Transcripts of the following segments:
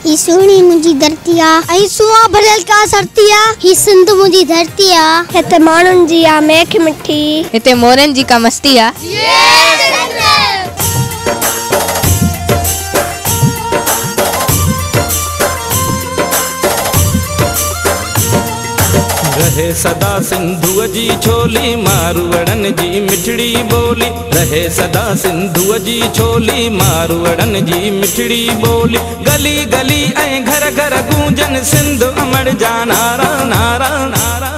ही सोनी मुझी धरतिया, ही सुआ भरल का सरतिया, ही सिंध मुझी धरतिया, हिते मानुन जी आ मेख मिठी, हिते मोरन जी का मस्तिया। रहे सदा सिंधु जी छोली, मारवड़न जी मिठड़ी बोली। रहे सदा सिंधु जी छोली, मारवड़न जी मिठड़ी बोली। गली गली ऐं घर घर गूंजन सिंध अमर जा नारा नारा नारा।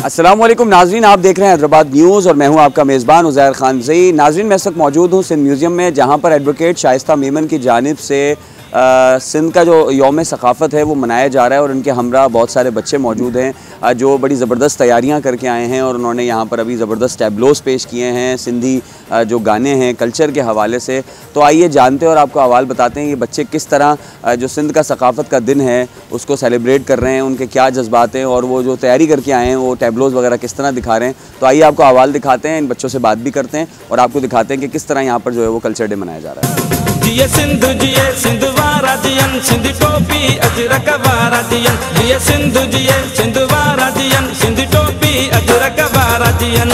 अस्सलाम वालेकुम नाज़रीन, आप देख रहे हैं हैदराबाद न्यूज़ और मैं हूं आपका मेज़बान उज़ैर खान ज़ई। नाज़रीन, मैं इस वक्त मौजूद हूं सिंध म्यूज़ियम में, जहां पर एडवोकेट शाइस्ता मेमन की जानिब से सिंध का जो यौम सक़ाफ़त है वो मनाया जा रहा है और उनके हमरा बहुत सारे बच्चे मौजूद हैं जो बड़ी ज़बरदस्त तैयारियां करके आए हैं और उन्होंने यहाँ पर अभी ज़बरदस्त टैबलोस पेश किए हैं सिंधी जो गाने हैं कल्चर के हवाले से। तो आइए जानते हैं और आपको अहवाल बताते हैं ये बच्चे किस तरह जो सिंध का सक़ाफ़त का दिन है उसको सेलिब्रेट कर रहे हैं, उनके क्या जज्बात हैं और वो जो तैयारी करके आए हैं वो टैबलोस वगैरह किस तरह दिखा रहे हैं। तो आइए आपको अहवाल दिखाते हैं, इन बच्चों से बात भी करते हैं और आपको दिखाते हैं कि किस तरह यहाँ पर जो है वो कल्चर डे मनाया जा रहा है। जिये सिंध वारा जियन, सिंध टोपी अजरक वारा जियन। जिये सिंध वारा जियन, सिंध टोपी अजरक वारा जियन।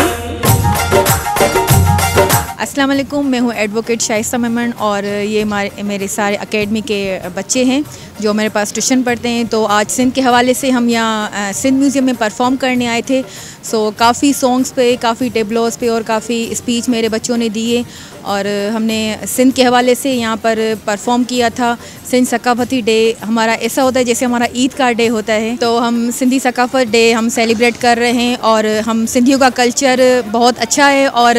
अस्सलाम वालेकुम, मैं हूँ एडवोकेट शाइस्ता मेमन और ये मेरे सारे एकेडमी के बच्चे हैं जो मेरे पास ट्यूशन पढ़ते हैं। तो आज सिंध के हवाले से हम यहाँ सिंध म्यूज़ियम में परफॉर्म करने आए थे। सो काफ़ी सॉन्ग्स पे, काफ़ी टेबलोस पे और काफ़ी स्पीच मेरे बच्चों ने दिए और हमने सिंध के हवाले से यहाँ पर परफॉर्म किया था। सिंध सकाफ़ती डे हमारा ऐसा होता है जैसे हमारा ईद का डे होता है, तो हम सिंधी सकाफ़त डे हम सेलिब्रेट कर रहे हैं और हम सिंधियों का कल्चर बहुत अच्छा है और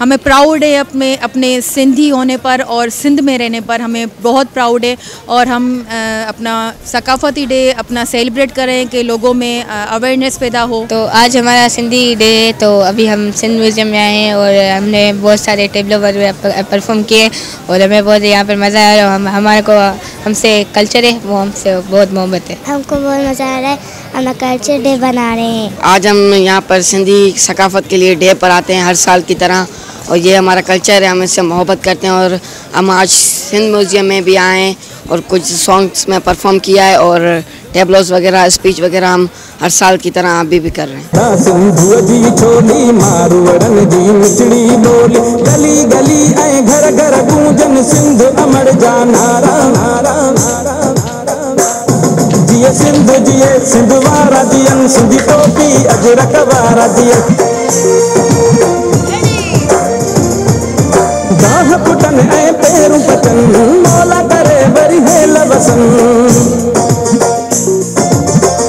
हमें प्राउड है अपने सिंधी होने पर और सिंध में रहने पर हमें बहुत प्राउड है। और हम अपना सकाफ़ती डे अपना सेलिब्रेट कर रहे हैं कि लोगों में अवेयरनेस पैदा हो। तो आज हमारा सिंधी डे है, तो अभी हम सिंध म्यूज़ियम में आए हैं और हमने बहुत सारे टेबलो पर परफॉर्म किए और हमें बहुत यहाँ पर मज़ा आया और हमारे को हमसे कल्चर है वो हमसे बहुत मोहब्बत है। हमको बहुत मजा आ रहा है, हम कल्चर डे बना रहे हैं। आज हम यहाँ पर सिंधी सकाफ़त के लिए डे पर आते हैं हर साल की तरह और ये हमारा कल्चर है, हम इससे मोहब्बत करते हैं और हम आज सिंध म्यूज़ियम में भी आए हैं और कुछ सॉन्ग्स में परफॉर्म किया है और टेबलोस वगैरह स्पीच वगैरह हम हर साल की तरह अभी भी कर रहे हैं। सिंधु जी छोली, मारवड़न जी मिठड़ी बोली। गली गली ऐं घर घर गूंजन सिंध अमर जा नारा नारा नारा। जिये सिंध वारा जियन, सिंधी टोपी अजरक वारा जियन। गाह पुटन ऐं पेरू पचन, मौला करे वरी है लवसन।